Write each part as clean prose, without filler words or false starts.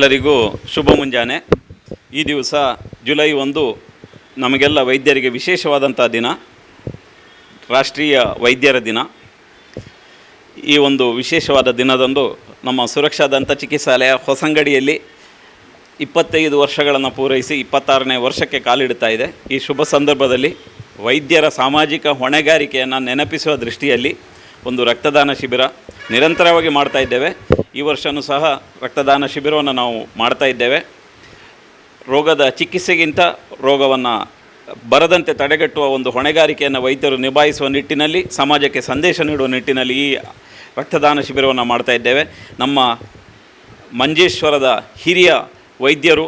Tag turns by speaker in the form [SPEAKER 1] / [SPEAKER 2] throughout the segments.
[SPEAKER 1] ಎಲ್ಲರಿಗೂ ಶುಭ ಮುಂಜಾನೆ. ಈ ದಿವಸ ಜುಲೈ 1 ನಮಗೆಲ್ಲ ವೈದ್ಯರಿಗೆ ವಿಶೇಷವಾದಂಥ ದಿನ, ರಾಷ್ಟ್ರೀಯ ವೈದ್ಯರ ದಿನ. ಈ ಒಂದು ವಿಶೇಷವಾದ ದಿನದಂದು ನಮ್ಮ ಸುರಕ್ಷಾ ದಂತ ಚಿಕಿತ್ಸಾಲಯ ಹೊಸಂಗಡಿಯಲ್ಲಿ 25 ವರ್ಷಗಳನ್ನು ಪೂರೈಸಿ 26ನೇ ವರ್ಷಕ್ಕೆ ಕಾಲಿಡ್ತಾ ಇದೆ. ಈ ಶುಭ ಸಂದರ್ಭದಲ್ಲಿ ವೈದ್ಯರ ಸಾಮಾಜಿಕ ಹೊಣೆಗಾರಿಕೆಯನ್ನು ನೆನಪಿಸುವ ದೃಷ್ಟಿಯಲ್ಲಿ ಒಂದು ರಕ್ತದಾನ ಶಿಬಿರ ನಿರಂತರವಾಗಿ ಮಾಡ್ತಾ ಇದ್ದೇವೆ. ಈ ವರ್ಷವೂ ಸಹ ರಕ್ತದಾನ ಶಿಬಿರವನ್ನು ನಾವು ಮಾಡ್ತಾ ಇದ್ದೇವೆ. ರೋಗದ ಚಿಕಿತ್ಸೆಗಿಂತ ರೋಗವನ್ನು ಬರದಂತೆ ತಡೆಗಟ್ಟುವ ಒಂದು ಹೊಣೆಗಾರಿಕೆಯನ್ನು ವೈದ್ಯರು ನಿಭಾಯಿಸುವ ನಿಟ್ಟಿನಲ್ಲಿ, ಸಮಾಜಕ್ಕೆ ಸಂದೇಶ ನೀಡುವ ನಿಟ್ಟಿನಲ್ಲಿ ಈ ರಕ್ತದಾನ ಶಿಬಿರವನ್ನು ಮಾಡ್ತಾ ಇದ್ದೇವೆ. ನಮ್ಮ ಮಂಜೇಶ್ವರದ ಹಿರಿಯ ವೈದ್ಯರು,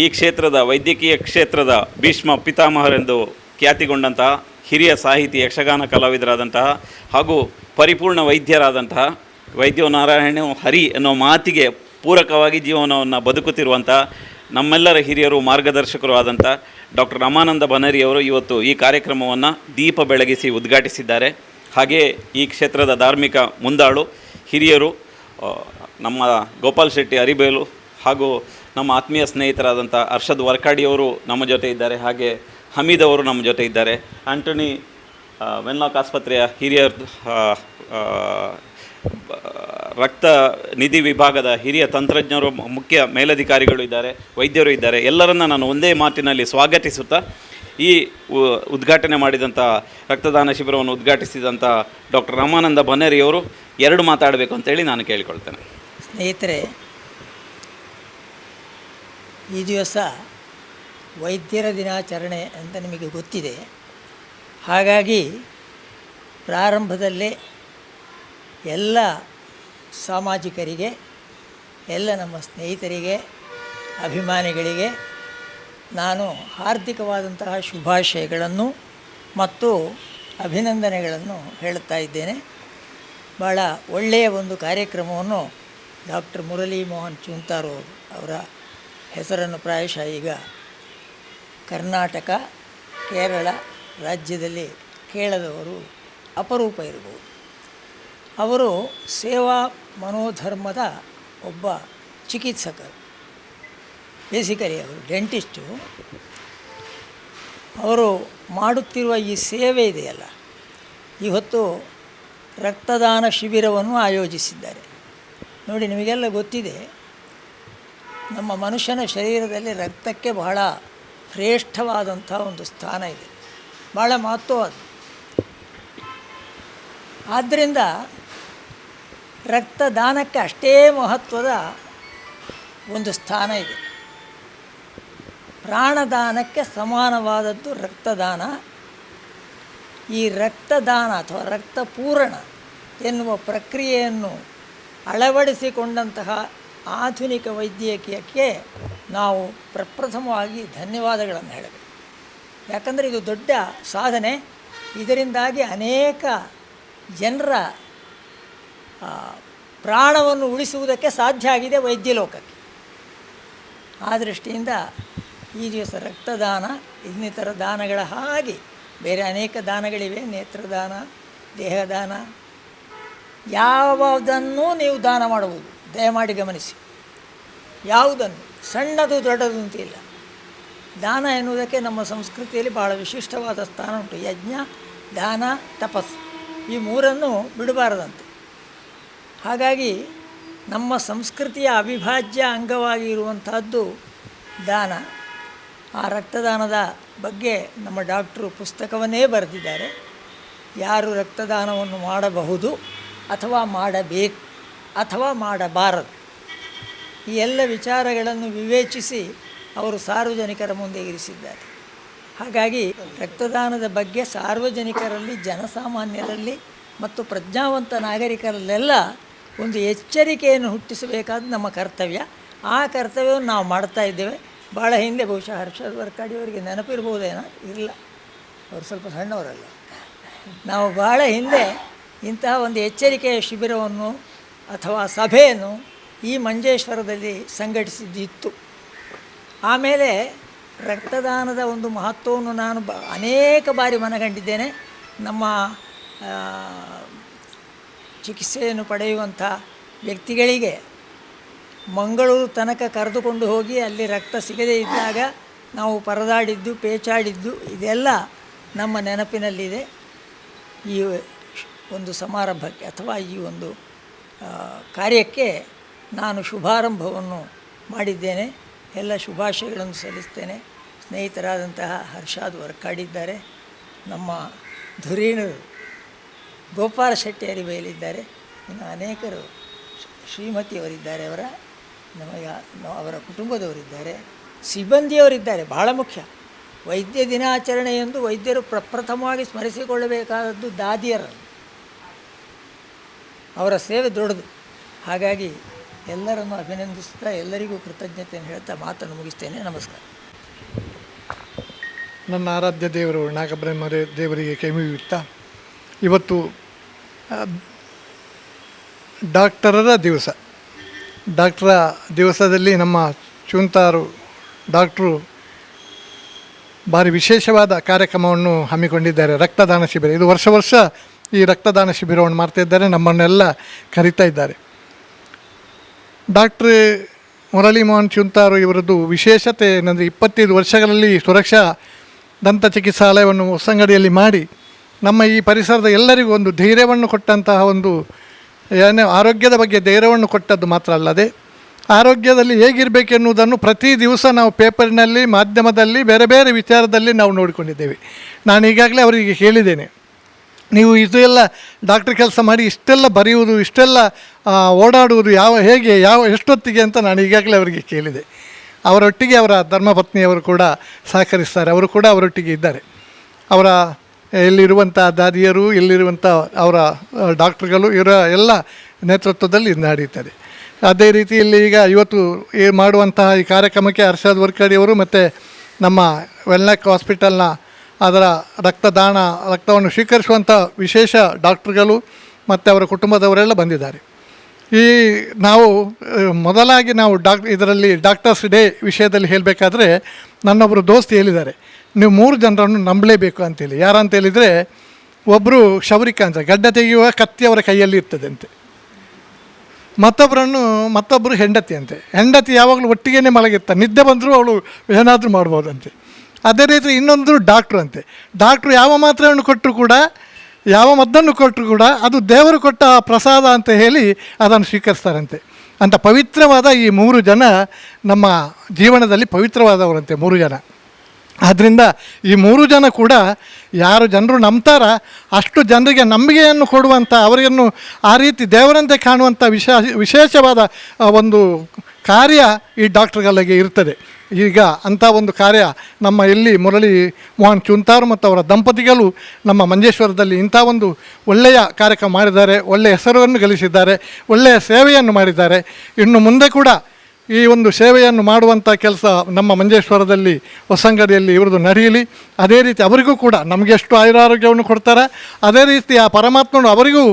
[SPEAKER 1] ಈ ಕ್ಷೇತ್ರದ ವೈದ್ಯಕೀಯ ಕ್ಷೇತ್ರದ ಭೀಷ್ಮ ಪಿತಾಮಹರೆಂದು ಖ್ಯಾತಿಗೊಂಡಂತಹ ಹಿರಿಯ ಸಾಹಿತಿ, ಯಕ್ಷಗಾನ ಕಲಾವಿದರಾದಂತಹ ಹಾಗೂ ಪರಿಪೂರ್ಣ ವೈದ್ಯರಾದಂತಹ ವೈದ್ಯೋ ನಾರಾಯಣ ಹರಿ ಎನ್ನುವ ಮಾತಿಗೆ ಪೂರಕವಾಗಿ ಜೀವನವನ್ನು ಬದುಕುತ್ತಿರುವಂತಹ ನಮ್ಮೆಲ್ಲರ ಹಿರಿಯರು, ಮಾರ್ಗದರ್ಶಕರು ಆದಂಥ ಡಾಕ್ಟರ್ ರಮಾನಂದ ಬನರಿಯವರು ಇವತ್ತು ಈ ಕಾರ್ಯಕ್ರಮವನ್ನು ದೀಪ ಬೆಳಗಿಸಿ ಉದ್ಘಾಟಿಸಿದ್ದಾರೆ. ಹಾಗೆಯೇ ಈ ಕ್ಷೇತ್ರದ ಧಾರ್ಮಿಕ ಮುಂದಾಳು ಹಿರಿಯರು ನಮ್ಮ ಗೋಪಾಲ್ ಶೆಟ್ಟಿ ಅರಿಬೇಲು ಹಾಗೂ ನಮ್ಮ ಆತ್ಮೀಯ ಸ್ನೇಹಿತರಾದಂಥ ಅರ್ಷದ್ ವರ್ಕಾಡಿಯವರು ನಮ್ಮ ಜೊತೆ ಇದ್ದಾರೆ. ಹಾಗೆ ಹಮೀದ್ ಅವರು ನಮ್ಮ ಜೊತೆ ಇದ್ದಾರೆ. ಆಂಟೋನಿ ವೆನ್ಲಾಕ್ ಆಸ್ಪತ್ರೆಯ ಹಿರಿಯ ರಕ್ತ ನಿಧಿ ವಿಭಾಗದ ಹಿರಿಯ ತಂತ್ರಜ್ಞರು, ಮುಖ್ಯ ಮೇಲಧಿಕಾರಿಗಳು ಇದ್ದಾರೆ, ವೈದ್ಯರು ಇದ್ದಾರೆ. ಎಲ್ಲರನ್ನ ನಾನು ಒಂದೇ ಮಾತಿನಲ್ಲಿ ಸ್ವಾಗತಿಸುತ್ತಾ ಈ ಉದ್ಘಾಟನೆ ಮಾಡಿದಂಥ ರಕ್ತದಾನ ಶಿಬಿರವನ್ನು ಉದ್ಘಾಟಿಸಿದಂಥ ಡಾಕ್ಟರ್ ರಾಮಾನಂದ ಬನ್ನೇರಿಯವರು 2 ಮಾತಾಡಬೇಕು ಅಂತೇಳಿ ನಾನು ಕೇಳಿಕೊಳ್ತೇನೆ.
[SPEAKER 2] ಸ್ನೇಹಿತರೆ, ಈ ದಿವಸ ವೈದ್ಯರ ದಿನಾಚರಣೆ ಅಂತ ನಿಮಗೆ ಗೊತ್ತಿದೆ. ಹಾಗಾಗಿ ಪ್ರಾರಂಭದಲ್ಲೇ ಎಲ್ಲ ಸಾಮಾಜಿಕರಿಗೆ, ಎಲ್ಲ ನಮ್ಮ ಸ್ನೇಹಿತರಿಗೆ, ಅಭಿಮಾನಿಗಳಿಗೆ ನಾನು ಹಾರ್ದಿಕವಾದಂತಹ ಶುಭಾಶಯಗಳನ್ನು ಮತ್ತು ಅಭಿನಂದನೆಗಳನ್ನು ಹೇಳುತ್ತಾ ಇದ್ದೇನೆ. ಭಾಳ ಒಳ್ಳೆಯ ಒಂದು ಕಾರ್ಯಕ್ರಮವನ್ನು ಡಾಕ್ಟರ್ ಮುರಳಿ ಮೋಹನ್ ಚೂಂತಾರು ಅವರ ಹೆಸರನ್ನು ಪ್ರಾಯಶಃ ಈಗ ಕರ್ನಾಟಕ, ಕೇರಳ ರಾಜ್ಯದಲ್ಲಿ ಕೇಳದವರು ಅಪರೂಪ ಇರಬಹುದು. ಅವರು ಸೇವಾ ಮನೋಧರ್ಮದ ಒಬ್ಬ ಚಿಕಿತ್ಸಕರು. ಬೇಸಿಕಲಿ ಅವರು ಡೆಂಟಿಸ್ಟು. ಅವರು ಮಾಡುತ್ತಿರುವ ಈ ಸೇವೆ ಇದೆಯಲ್ಲ, ಇವತ್ತು ರಕ್ತದಾನ ಶಿಬಿರವನ್ನು ಆಯೋಜಿಸಿದ್ದಾರೆ. ನೋಡಿ, ನಿಮಗೆಲ್ಲ ಗೊತ್ತಿದೆ, ನಮ್ಮ ಮನುಷ್ಯನ ಶರೀರದಲ್ಲಿ ರಕ್ತಕ್ಕೆ ಬಹಳ ಶ್ರೇಷ್ಠವಾದಂಥ ಒಂದು ಸ್ಥಾನ ಇದೆ, ಭಾಳ ಮಹತ್ವವಾದ. ಆದ್ದರಿಂದ ರಕ್ತದಾನಕ್ಕೆ ಅಷ್ಟೇ ಮಹತ್ವದ ಒಂದು ಸ್ಥಾನ ಇದೆ. ಪ್ರಾಣದಾನಕ್ಕೆ ಸಮಾನವಾದದ್ದು ರಕ್ತದಾನ. ಈ ರಕ್ತದಾನ ಅಥವಾ ರಕ್ತಪೂರಣ ಎನ್ನುವ ಪ್ರಕ್ರಿಯೆಯನ್ನು ಅಳವಡಿಸಿಕೊಂಡಂತಹ ಆಧುನಿಕ ವೈದ್ಯಕೀಯಕ್ಕೆ ನಾವು ಪ್ರಪ್ರಥಮವಾಗಿ ಧನ್ಯವಾದಗಳನ್ನು ಹೇಳಬೇಕು. ಯಾಕಂದರೆ ಇದು ದೊಡ್ಡ ಸಾಧನೆ. ಇದರಿಂದಾಗಿ ಅನೇಕ ಜನರ ಪ್ರಾಣವನ್ನು ಉಳಿಸುವುದಕ್ಕೆ ಸಾಧ್ಯ ಆಗಿದೆ ವೈದ್ಯ ಲೋಕಕ್ಕೆ. ಆ ದೃಷ್ಟಿಯಿಂದ ಈ ದಿವಸ ರಕ್ತದಾನ, ಇನ್ನಿತರ ದಾನಗಳ ಹಾಗೆ ಬೇರೆ ಅನೇಕ ದಾನಗಳಿವೆ. ನೇತ್ರದಾನ, ದೇಹದಾನ, ಯಾವುದನ್ನು ನೀವು ದಾನ ಮಾಡಬಹುದು. ದಯಮಾಡಿ ಗಮನಿಸಿ, ಯಾವುದನ್ನು, ಸಣ್ಣದು ದೊಡ್ಡದು ಅಂತಿಲ್ಲ. ದಾನ ಎನ್ನುವುದಕ್ಕೆ ನಮ್ಮ ಸಂಸ್ಕೃತಿಯಲ್ಲಿ ಭಾಳ ವಿಶಿಷ್ಟವಾದ ಸ್ಥಾನ ಉಂಟು. ಯಜ್ಞ, ದಾನ, ತಪಸ್ಸು, ಈ 3 ಬಿಡಬಾರದಂತೆ. ಹಾಗಾಗಿ ನಮ್ಮ ಸಂಸ್ಕೃತಿಯ ಅವಿಭಾಜ್ಯ ಅಂಗವಾಗಿ ಇರುವಂತಹದ್ದು ದಾನ. ಆ ರಕ್ತದಾನದ ಬಗ್ಗೆ ನಮ್ಮ ಡಾಕ್ಟ್ರು ಪುಸ್ತಕವನ್ನೇ ಬರೆದಿದ್ದಾರೆ. ಯಾರು ರಕ್ತದಾನವನ್ನು ಮಾಡಬಹುದು ಅಥವಾ ಮಾಡಬೇಕು ಅಥವಾ ಮಾಡಬಾರದು, ಈ ಎಲ್ಲ ವಿಚಾರಗಳನ್ನು ವಿವೇಚಿಸಿ ಅವರು ಸಾರ್ವಜನಿಕರ ಮುಂದೆ ಇರಿಸಿದ್ದಾರೆ. ಹಾಗಾಗಿ ರಕ್ತದಾನದ ಬಗ್ಗೆ ಸಾರ್ವಜನಿಕರಲ್ಲಿ, ಜನಸಾಮಾನ್ಯರಲ್ಲಿ ಮತ್ತು ಪ್ರಜ್ಞಾವಂತ ನಾಗರಿಕರಲ್ಲೆಲ್ಲ ಒಂದು ಎಚ್ಚರಿಕೆಯನ್ನು ಹುಟ್ಟಿಸಬೇಕಾದ ನಮ್ಮ ಕರ್ತವ್ಯ. ಆ ಕರ್ತವ್ಯವನ್ನು ನಾವು ಮಾಡ್ತಾ ಇದ್ದೇವೆ. ಭಾಳ ಹಿಂದೆ, ಬಹುಶಃ ಹರ್ಷದ್ ವರ್ಕಾಡಿಯವರಿಗೆ ನೆನಪಿರ್ಬೋದೇನೋ, ಇಲ್ಲ, ಅವರು ಸ್ವಲ್ಪ ಸಣ್ಣವರಲ್ಲ. ನಾವು ಭಾಳ ಹಿಂದೆ ಇಂತಹ ಒಂದು ಎಚ್ಚರಿಕೆಯ ಶಿಬಿರವನ್ನು ಅಥವಾ ಸಭೆಯನ್ನು ಈ ಮಂಜೇಶ್ವರದಲ್ಲಿ ಸಂಘಟಿಸಿದ್ದಿತ್ತು. ಆಮೇಲೆ ರಕ್ತದಾನದ ಒಂದು ಮಹತ್ವವನ್ನು ನಾನು ಅನೇಕ ಬಾರಿ ಮನಗಂಡಿದ್ದೇನೆ. ನಮ್ಮ ಚಿಕಿತ್ಸೆಯನ್ನು ಪಡೆಯುವಂಥ ವ್ಯಕ್ತಿಗಳಿಗೆ ಮಂಗಳೂರು ತನಕ ಕರೆದುಕೊಂಡು ಹೋಗಿ ಅಲ್ಲಿ ರಕ್ತ ಸಿಗದೇ ಇದ್ದಾಗ ನಾವು ಪರದಾಡಿದ್ದು, ಪೇಚಾಡಿದ್ದು ಇದೆಲ್ಲ ನಮ್ಮ ನೆನಪಿನಲ್ಲಿದೆ. ಈ ಒಂದು ಸಮಾರಂಭಕ್ಕೆ ಅಥವಾ ಈ ಒಂದು ಕಾರ್ಯಕ್ಕೆ ನಾನು ಶುಭಾರಂಭವನ್ನು ಮಾಡಿದ್ದೇನೆ. ಎಲ್ಲ ಶುಭಾಶಯಗಳನ್ನು ಸಲ್ಲಿಸ್ತೇನೆ. ಸ್ನೇಹಿತರಾದಂತಹ ಹರ್ಷಾದ್ ವರ್ಕಾಡಿದ್ದಾರೆ, ನಮ್ಮ ಧುರೀಣರು ಗೋಪಾಲ ಶೆಟ್ಟಿ ಅರಿಬೈಲಿದ್ದಾರೆ, ಇನ್ನು ಅನೇಕರು ಶ್ರೀಮತಿಯವರಿದ್ದಾರೆ, ಅವರ ಕುಟುಂಬದವರಿದ್ದಾರೆ, ಸಿಬ್ಬಂದಿಯವರಿದ್ದಾರೆ. ಬಹಳ ಮುಖ್ಯ, ವೈದ್ಯ ದಿನಾಚರಣೆ ಎಂದು ವೈದ್ಯರು ಪ್ರಪ್ರಥಮವಾಗಿ ಸ್ಮರಿಸಿಕೊಳ್ಳಬೇಕಾದದ್ದು ದಾದಿಯರನ್ನು. ಅವರ ಸೇವೆ ದೊಡ್ಡದು. ಹಾಗಾಗಿ ಎಲ್ಲರನ್ನು ಅಭಿನಂದಿಸ್ತಾ ಎಲ್ಲರಿಗೂ ಕೃತಜ್ಞತೆಯನ್ನು ಹೇಳ್ತಾ ಮಾತನ್ನು ಮುಗಿಸ್ತೇನೆ. ನಮಸ್ಕಾರ.
[SPEAKER 3] ನನ್ನ ಆರಾಧ್ಯ ದೇವರು ನಾಗಬ್ರಹ್ಮ ದೇವರಿಗೆ ಕೈಮುಗಿಯುತ್ತಾ, ಇವತ್ತು ಡಾಕ್ಟರರ ದಿವಸ. ಡಾಕ್ಟರ ದಿವಸದಲ್ಲಿ ನಮ್ಮ ಚೂಂತಾರು ಡಾಕ್ಟ್ರು ಭಾರಿ ವಿಶೇಷವಾದ ಕಾರ್ಯಕ್ರಮವನ್ನು ಹಮ್ಮಿಕೊಂಡಿದ್ದಾರೆ. ರಕ್ತದಾನ ಶಿಬಿರ, ಇದು ವರ್ಷ ಈ ರಕ್ತದಾನ ಶಿಬಿರವನ್ನು ಮಾಡ್ತಾಯಿದ್ದಾರೆ, ನಮ್ಮನ್ನೆಲ್ಲ ಕರೀತಾ ಇದ್ದಾರೆ. ಡಾಕ್ಟ್ರ್ ಮುರಳಿ ಮೋಹನ್ ಚೂಂತಾರು ಇವರದ್ದು ವಿಶೇಷತೆ ಏನಂದರೆ 25 ವರ್ಷಗಳಲ್ಲಿ ಸುರಕ್ಷಾ ದಂತ ಚಿಕಿತ್ಸಾಲಯವನ್ನು ಹೊಸಂಗಡಿಯಲ್ಲಿ ಮಾಡಿ ನಮ್ಮ ಈ ಪರಿಸರದ ಎಲ್ಲರಿಗೂ ಒಂದು ಧೈರ್ಯವನ್ನು ಕೊಟ್ಟಂತಹ ಒಂದು ಆರೋಗ್ಯದ ಬಗ್ಗೆ ಧೈರ್ಯವನ್ನು ಕೊಟ್ಟದ್ದು ಮಾತ್ರ ಅಲ್ಲದೆ ಆರೋಗ್ಯದಲ್ಲಿ ಹೇಗಿರಬೇಕೆನ್ನುವುದನ್ನು ಪ್ರತಿ ದಿವಸ ನಾವು ಪೇಪರಿನಲ್ಲಿ, ಮಾಧ್ಯಮದಲ್ಲಿ, ಬೇರೆ ಬೇರೆ ವಿಚಾರದಲ್ಲಿ ನಾವು ನೋಡಿಕೊಂಡಿದ್ದೇವೆ. ನಾನು ಈಗಾಗಲೇ ಅವರಿಗೆ ಹೇಳಿದ್ದೇನೆ, ನೀವು ಇದೆಲ್ಲ ಡಾಕ್ಟ್ರ್ ಕೆಲಸ ಮಾಡಿ ಇಷ್ಟೆಲ್ಲ ಬರೆಯುವುದು, ಇಷ್ಟೆಲ್ಲ ಓಡಾಡುವುದು ಹೇಗೆ ಎಷ್ಟೊತ್ತಿಗೆ ಅಂತ ನಾನು ಈಗಾಗಲೇ ಅವರಿಗೆ ಕೇಳಿದೆ. ಅವರೊಟ್ಟಿಗೆ ಅವರ ಧರ್ಮಪತ್ನಿಯವರು ಕೂಡ ಸಹಕರಿಸ್ತಾರೆ, ಅವರು ಕೂಡ ಅವರೊಟ್ಟಿಗೆ ಇದ್ದಾರೆ. ಅವರ ಎಲ್ಲಿರುವಂಥ ದಾದಿಯರು, ಎಲ್ಲಿರುವಂಥ ಅವರ ಡಾಕ್ಟ್ರುಗಳು ಇವರ ಎಲ್ಲ ನೇತೃತ್ವದಲ್ಲಿ ಇದು ನಡೀತದೆ. ಅದೇ ರೀತಿಯಲ್ಲಿ ಈಗ ಇವತ್ತು ಮಾಡುವಂತಹ ಈ ಕಾರ್ಯಕ್ರಮಕ್ಕೆ ಹರ್ಷಾದ್ ವರ್ಕಾಡಿಯವರು ಮತ್ತು ನಮ್ಮ ವೆಲ್ನೆಕ್ ಹಾಸ್ಪಿಟಲ್ನ ಅದರ ರಕ್ತವನ್ನು ಸ್ವೀಕರಿಸುವಂಥ ವಿಶೇಷ ಡಾಕ್ಟ್ರುಗಳು ಮತ್ತು ಅವರ ಕುಟುಂಬದವರೆಲ್ಲ ಬಂದಿದ್ದಾರೆ. ನಾವು ಮೊದಲಾಗಿ ನಾವು ಇದರಲ್ಲಿ ಡಾಕ್ಟರ್ಸ್ ಡೇ ವಿಷಯದಲ್ಲಿ ಹೇಳಬೇಕಾದ್ರೆ ನನ್ನೊಬ್ಬರು ದೋಸ್ತಿ ಹೇಳಿದ್ದಾರೆ, ನೀವು 3 ಜನರನ್ನು ನಂಬಲೇಬೇಕು ಅಂತೇಳಿ. ಯಾರಂತ ಹೇಳಿದರೆ, ಒಬ್ಬರು ಕ್ಷೌರಿಕ ಅಂತ, ಗಡ್ಡ ತೆಗೆಯುವ ಕತ್ತಿ ಅವರ ಕೈಯಲ್ಲಿ ಇರ್ತದೆ ಅಂತೆ. ಮತ್ತೊಬ್ಬರು ಹೆಂಡತಿ ಅಂತೆ. ಹೆಂಡತಿ ಯಾವಾಗಲೂ ಒಟ್ಟಿಗೆ ಮಲಗಿರ್ತಾರೆ, ನಿದ್ದೆ ಬಂದರೂ ಅವಳು ಏನಾದರೂ ಮಾಡ್ಬೋದಂತೆ. ಅದೇ ರೀತಿ ಇನ್ನೊಂದು ಡಾಕ್ಟ್ರು ಅಂತೆ. ಡಾಕ್ಟ್ರು ಯಾವ ಮಾತ್ರೆಯನ್ನು ಕೊಟ್ಟರು ಕೂಡ, ಯಾವ ಮದ್ದನ್ನು ಕೊಟ್ಟರು ಕೂಡ ಅದು ದೇವರು ಕೊಟ್ಟ ಪ್ರಸಾದ ಅಂತ ಹೇಳಿ ಅದನ್ನು ಸ್ವೀಕರಿಸ್ತಾರಂತೆ. ಅಂತ ಪವಿತ್ರವಾದ ಈ 3 ಜನ ನಮ್ಮ ಜೀವನದಲ್ಲಿ ಪವಿತ್ರವಾದವರಂತೆ 3 ಜನ. ಆದ್ದರಿಂದ ಈ 3 ಜನ ಕೂಡ ಯಾರು ಜನರು ನಂಬ್ತಾರ ಅಷ್ಟು ಜನರಿಗೆ ನಂಬಿಕೆಯನ್ನು ಕೊಡುವಂಥ, ಅವರಿಯನ್ನು ಆ ರೀತಿ ದೇವರಂತೆ ಕಾಣುವಂಥ ವಿಶೇಷವಾದ ಒಂದು ಕಾರ್ಯ ಈ ಡಾಕ್ಟ್ರುಗಳಿಗೆ ಇರ್ತದೆ. ಈಗ ಅಂಥ ಒಂದು ಕಾರ್ಯ ನಮ್ಮ ಇಲ್ಲಿ ಮುರಳಿ ಮೋಹನ್ ಚೂಂತಾರು ಮತ್ತು ಅವರ ದಂಪತಿಗಳು ನಮ್ಮ ಮಂಜೇಶ್ವರದಲ್ಲಿ ಇಂಥ ಒಂದು ಒಳ್ಳೆಯ ಕಾರ್ಯಕ್ರಮ ಮಾಡಿದ್ದಾರೆ, ಒಳ್ಳೆಯ ಹೆಸರನ್ನು ಗಳಿಸಿದ್ದಾರೆ, ಒಳ್ಳೆಯ ಸೇವೆಯನ್ನು ಮಾಡಿದ್ದಾರೆ. ಇನ್ನು ಮುಂದೆ ಕೂಡ ಈ ಒಂದು ಸೇವೆಯನ್ನು ಮಾಡುವಂಥ ಕೆಲಸ ನಮ್ಮ ಮಂಜೇಶ್ವರದಲ್ಲಿ ಹೊಸಂಗಡಿಯಲ್ಲಿ ಇವ್ರದ್ದು ನಡೆಯಲಿ. ಅದೇ ರೀತಿ ಅವರಿಗೂ ಕೂಡ ನಮಗೆ ಎಷ್ಟು ಆಯುರಾರೋಗ್ಯವನ್ನು ಕೊಡ್ತಾರೆ, ಅದೇ ರೀತಿ ಆ ಪರಮಾತ್ಮನು ಅವರಿಗೂ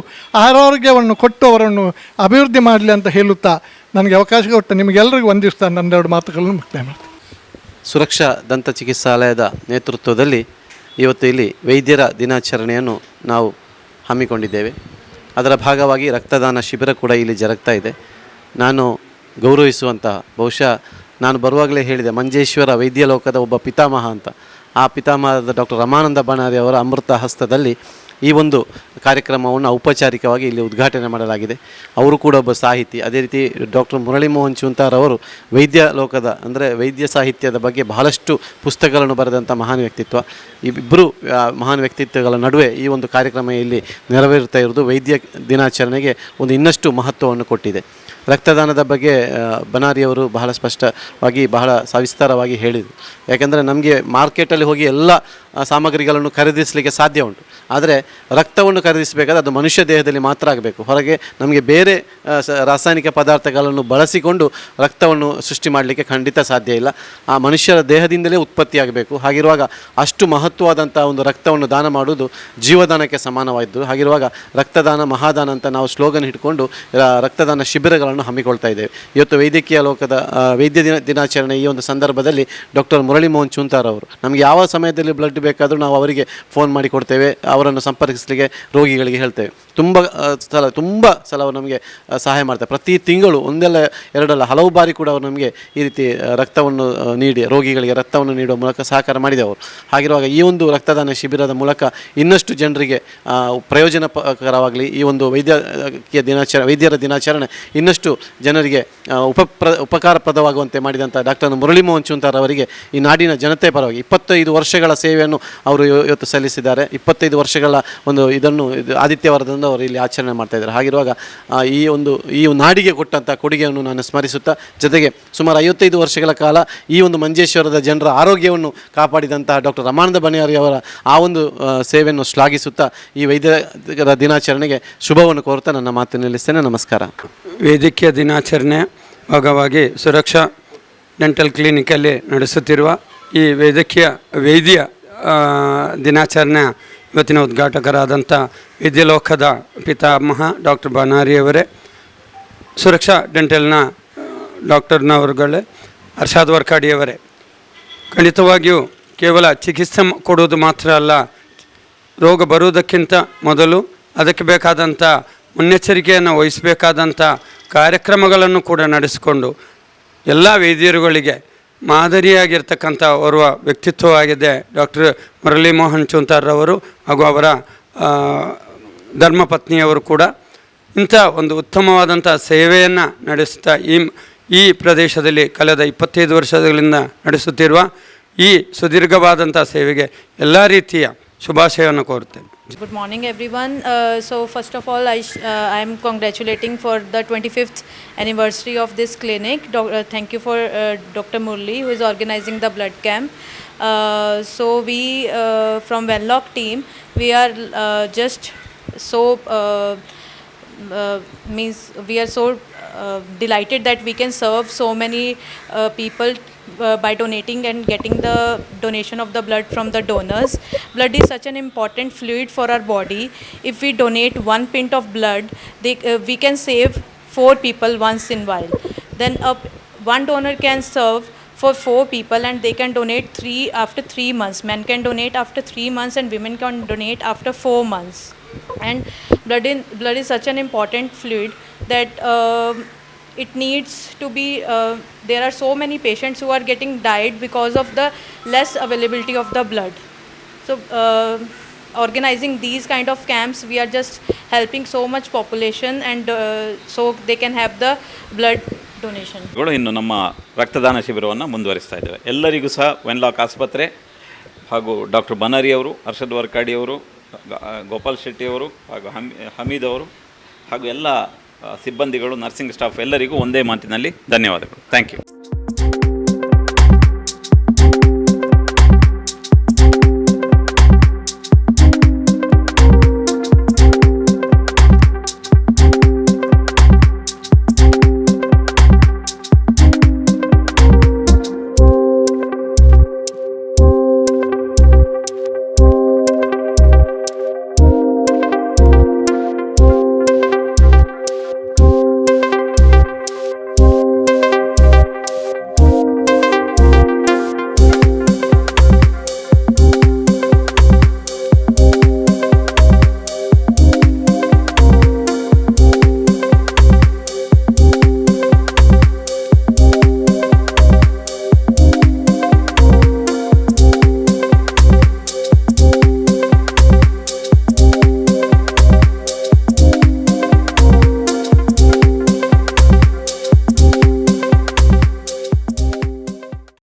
[SPEAKER 3] ಆರೋಗ್ಯವನ್ನು ಕೊಟ್ಟು ಅವರನ್ನು ಅಭಿವೃದ್ಧಿ ಮಾಡಲಿ ಅಂತ ಹೇಳುತ್ತಾ ನನಗೆ ಅವಕಾಶ ಕೊಟ್ಟು ನಿಮಗೆಲ್ಲರಿಗೂ ವಂದಿಸ್ತಾನೆ. ನನ್ನೆರಡು ಮಾತುಗಳನ್ನು ಮುಕ್ತಾಯ ಮಾಡ್ತೀನಿ.
[SPEAKER 4] ಸುರಕ್ಷಾ ದಂತ ಚಿಕಿತ್ಸಾಲಯದ ನೇತೃತ್ವದಲ್ಲಿ ಇವತ್ತು ಇಲ್ಲಿ ವೈದ್ಯರ ದಿನಾಚರಣೆಯನ್ನು ನಾವು ಹಮ್ಮಿಕೊಂಡಿದ್ದೇವೆ. ಅದರ ಭಾಗವಾಗಿ ರಕ್ತದಾನ ಶಿಬಿರ ಕೂಡ ಇಲ್ಲಿ ಜರುಗ್ತಾ ಇದೆ. ನಾನು ಗೌರವಿಸುವಂತಹ, ಬಹುಶಃ ನಾನು ಬರುವಾಗಲೇ ಹೇಳಿದೆ, ಮಂಜೇಶ್ವರ ವೈದ್ಯ ಲೋಕದ ಒಬ್ಬ ಪಿತಾಮಹ ಅಂತ. ಆ ಪಿತಾಮಹದ ಡಾಕ್ಟರ್ ರಮಾನಂದ ಬಣಾರಿ ಅವರ ಅಮೃತ ಹಸ್ತದಲ್ಲಿ ಈ ಒಂದು ಕಾರ್ಯಕ್ರಮವನ್ನು ಔಪಚಾರಿಕವಾಗಿ ಇಲ್ಲಿ ಉದ್ಘಾಟನೆ ಮಾಡಲಾಗಿದೆ. ಅವರು ಕೂಡ ಒಬ್ಬ ಸಾಹಿತಿ. ಅದೇ ರೀತಿ ಡಾಕ್ಟರ್ ಮುರಳಿ ಮೋಹನ್ ಚೂಂತಾರ್ ಅವರು ವೈದ್ಯ ಲೋಕದ ಅಂದರೆ ವೈದ್ಯ ಸಾಹಿತ್ಯದ ಬಗ್ಗೆ ಬಹಳಷ್ಟು ಪುಸ್ತಕಗಳನ್ನು ಬರೆದಂಥ ಮಹಾನ್ ವ್ಯಕ್ತಿತ್ವ. ಇಬ್ಬರು ಮಹಾನ್ ವ್ಯಕ್ತಿತ್ವಗಳ ನಡುವೆ ಈ ಒಂದು ಕಾರ್ಯಕ್ರಮ ಇಲ್ಲಿ ನೆರವೇರುತ್ತಾ ಇರೋದು ವೈದ್ಯ ದಿನಾಚರಣೆಗೆ ಒಂದು ಇನ್ನಷ್ಟು ಮಹತ್ವವನ್ನು ಕೊಟ್ಟಿದೆ. ರಕ್ತದಾನದ ಬಗ್ಗೆ ಬನಾರಿಯವರು ಬಹಳ ಸ್ಪಷ್ಟವಾಗಿ, ಬಹಳ ಸವಿಸ್ತಾರವಾಗಿ ಹೇಳಿದರು. ಯಾಕೆಂದರೆ ನಮಗೆ ಮಾರ್ಕೆಟಲ್ಲಿ ಹೋಗಿ ಎಲ್ಲ ಸಾಮಗ್ರಿಗಳನ್ನು ಖರೀದಿಸಲಿಕ್ಕೆ ಸಾಧ್ಯ ಉಂಟು, ಆದರೆ ರಕ್ತವನ್ನು ಖರೀದಿಸಬೇಕಾದ್ರೆ ಅದು ಮನುಷ್ಯ ದೇಹದಲ್ಲಿ ಮಾತ್ರ ಆಗಬೇಕು. ಹೊರಗೆ ನಮಗೆ ಬೇರೆ ರಾಸಾಯನಿಕ ಪದಾರ್ಥಗಳನ್ನು ಬಳಸಿಕೊಂಡು ರಕ್ತವನ್ನು ಸೃಷ್ಟಿ ಮಾಡಲಿಕ್ಕೆ ಖಂಡಿತ ಸಾಧ್ಯ ಇಲ್ಲ. ಆ ಮನುಷ್ಯರ ದೇಹದಿಂದಲೇ ಉತ್ಪತ್ತಿಯಾಗಬೇಕು. ಹಾಗಿರುವಾಗ ಅಷ್ಟು ಮಹತ್ವವಾದಂಥ ಒಂದು ರಕ್ತವನ್ನು ದಾನ ಮಾಡುವುದು ಜೀವದಾನಕ್ಕೆ ಸಮಾನವಾದ್ದು. ಹಾಗಿರುವಾಗ ರಕ್ತದಾನ ಮಹಾದಾನ ಅಂತ ನಾವು ಸ್ಲೋಗನ್ ಇಟ್ಕೊಂಡು ರಕ್ತದಾನ ಶಿಬಿರಗಳನ್ನು ಹಮ್ಮಿಕೊಳ್ತಾ ಇದ್ದೇವೆ. ಇವತ್ತು ವೈದ್ಯಕೀಯ ಲೋಕದ ವೈದ್ಯ ದಿನಾಚರಣೆ ಈ ಒಂದು ಸಂದರ್ಭದಲ್ಲಿ ಡಾಕ್ಟರ್ ಮುರಳಿ ಮೋಹನ್ ಚೂಂತಾರ್ ಅವರು ನಮಗೆ ಯಾವ ಸಮಯದಲ್ಲಿ ಬ್ಲಡ್ ಬೇಕಾದರೂ ನಾವು ಅವರಿಗೆ ಫೋನ್ ಮಾಡಿ ಕೊಡ್ತೇವೆ, ಅವರನ್ನು ಸಂಪರ್ಕಿಸಲಿಕ್ಕೆ ರೋಗಿಗಳಿಗೆ ಹೇಳ್ತೇವೆ. ತುಂಬ ಸಲ ಅವರು ನಮಗೆ ಸಹಾಯ ಮಾಡ್ತಾರೆ. ಪ್ರತಿ ತಿಂಗಳು ಒಂದಲ್ಲ ಎರಡಲ್ಲ ಹಲವು ಬಾರಿ ಕೂಡ ಅವರು ನಮಗೆ ಈ ರೀತಿ ರಕ್ತವನ್ನು ನೀಡಿ ರೋಗಿಗಳಿಗೆ ರಕ್ತವನ್ನು ನೀಡುವ ಮೂಲಕ ಸಹಕಾರ ಮಾಡಿದೆ ಅವರು. ಹಾಗಿರುವಾಗ ಈ ಒಂದು ರಕ್ತದಾನ ಶಿಬಿರದ ಮೂಲಕ ಇನ್ನಷ್ಟು ಜನರಿಗೆ ಪ್ರಯೋಜನಕರವಾಗಲಿ, ಈ ಒಂದು ವೈದ್ಯರ ದಿನಾಚರಣೆ ಇನ್ನಷ್ಟು ಜನರಿಗೆ ಉಪಕಾರಪ್ರದವಾಗುವಂತೆ ಮಾಡಿದಂಥ ಡಾಕ್ಟರ್ ಮುರಳಿ ಮೋಹನ್ ಚೂಂತಾರ್ ಅವರಿಗೆ ಈ ನಾಡಿನ ಜನತೆ ಪರವಾಗಿ 25 ವರ್ಷಗಳ ಸೇವೆಯನ್ನು ಅವರು ಇವತ್ತು ಸಲ್ಲಿಸಿದ್ದಾರೆ. 25 ವರ್ಷಗಳ ಒಂದು ಇದನ್ನು ಆದಿತ್ಯವಾರದಿಂದ ಅವರು ಇಲ್ಲಿ ಆಚರಣೆ ಮಾಡ್ತಾ ಇದ್ದಾರೆ. ಹಾಗಿರುವಾಗ ಈ ನಾಡಿಗೆ ಕೊಟ್ಟಂಥ ಕೊಡುಗೆಯನ್ನು ನಾನು ಸ್ಮರಿಸುತ್ತಾ, ಜೊತೆಗೆ ಸುಮಾರು 55 ವರ್ಷಗಳ ಕಾಲ ಈ ಒಂದು ಮಂಜೇಶ್ವರದ ಜನರ ಆರೋಗ್ಯವನ್ನು ಕಾಪಾಡಿದಂತಹ ಡಾಕ್ಟರ್ ರಮಾನಂದ ಬನಿಯಾರಿ ಅವರ ಆ ಒಂದು ಸೇವೆಯನ್ನು ಶ್ಲಾಘಿಸುತ್ತಾ ಈ ವೈದ್ಯರ ದಿನಾಚರಣೆಗೆ ಶುಭವನ್ನು ಕೋರುತ್ತಾ ನನ್ನ ಮಾತು ನಿಲ್ಲಿಸ್ತೇನೆ. ನಮಸ್ಕಾರ.
[SPEAKER 5] ವೈದ್ಯಕೀಯ ದಿನಾಚರಣೆ ಭಾಗವಾಗಿ ಸುರಕ್ಷಾ ಡೆಂಟಲ್ ಕ್ಲಿನಿಕಲ್ಲಿ ನಡೆಸುತ್ತಿರುವ ಈ ವೈದ್ಯ ದಿನಾಚರಣೆ ಇವತ್ತಿನ ಉದ್ಘಾಟಕರಾದಂಥ ವೈದ್ಯಲೋಕದ ಪಿತಾಮಹ ಡಾಕ್ಟರ್ ಬನಾರಿಯವರೇ, ಸುರಕ್ಷಾ ಡೆಂಟಲ್ನ ಡಾಕ್ಟರ್ನವರುಗಳೇ, ಅರ್ಷಾದ್ ವರ್ಕಾಡಿಯವರೇ, ಖಂಡಿತವಾಗಿಯೂ ಕೇವಲ ಚಿಕಿತ್ಸೆ ಕೊಡುವುದು ಮಾತ್ರ ಅಲ್ಲ, ರೋಗ ಬರುವುದಕ್ಕಿಂತ ಮೊದಲು ಅದಕ್ಕೆ ಬೇಕಾದಂಥ ಮುನ್ನೆಚ್ಚರಿಕೆಯನ್ನು ವಹಿಸಬೇಕಾದಂಥ ಕಾರ್ಯಕ್ರಮಗಳನ್ನು ಕೂಡ ನಡೆಸಿಕೊಂಡು ಎಲ್ಲ ವೈದ್ಯರುಗಳಿಗೆ ಮಾದರಿಯಾಗಿರ್ತಕ್ಕಂಥ ಓರ್ವ ವ್ಯಕ್ತಿತ್ವವಾಗಿದೆ ಡಾಕ್ಟರ್ ಮುರಳಿ ಮೋಹನ್ ಚೂಂತಾರ್ರವರು ಹಾಗೂ ಅವರ ಧರ್ಮಪತ್ನಿಯವರು ಕೂಡ. ಇಂಥ ಒಂದು ಉತ್ತಮವಾದಂಥ ಸೇವೆಯನ್ನು ನಡೆಸುತ್ತಾ ಈ ಪ್ರದೇಶದಲ್ಲಿ ಕಳೆದ 25 ವರ್ಷಗಳಿಂದ ನಡೆಸುತ್ತಿರುವ ಈ ಸುದೀರ್ಘವಾದಂಥ ಸೇವೆಗೆ ಎಲ್ಲ ರೀತಿಯ ಶುಭಾಶಯವನ್ನು ಕೋರುತ್ತೇನೆ.
[SPEAKER 6] Good morning everyone. So first of all I am congratulating for the 25th anniversary of this clinic. Thank you for Dr. Murli who is organizing the blood camp. So we from Venlock team, we are just so we are so delighted that we can serve so many people by donating and getting the donation of the blood from the donors. Blood is such an important fluid for our body. If we donate 1 pint of blood, we can save 4 people once in while. Then one donor can serve for 4 people and they can donate after 3 months. Men can donate after 3 months and women can donate after 4 months. And blood is such an important fluid that it needs to be there are so many patients who are getting died because of the less availability of the blood. So organizing these kind of camps, we are just helping so much population and so they can have the blood donation.
[SPEAKER 1] ಇನ್ನು ನಮ್ಮ ರಕ್ತದಾನ ಶಿಬಿರವನ್ನು ಮುಂದುವರಿಸ್ತಾ ಇದ್ದೇವೆ. ಎಲ್ಲರಿಗೂ ಸಹ Wenlock ಆಸ್ಪತ್ರೆ ಹಾಗೂ ಡಾಕ್ಟರ್ ಬನಾರಿ ಅವರು, ಅರ್ಷದ್ ವರ್ಕಾಡಿ ಅವರು, ಗೋಪಾಲ್ ಶೆಟ್ಟಿ ಅವರು ಹಾಗೂ ಹಮೀದ್ ಅವರು ಹಾಗೂ ಎಲ್ಲ ಸಿಬ್ಬಂದಿಗಳು, ನರ್ಸಿಂಗ್ ಸ್ಟಾಫ್ ಎಲ್ಲರಿಗೂ ಒಂದೇ ಮಾತಿನಲ್ಲಿ ಧನ್ಯವಾದಗಳು. Thank you.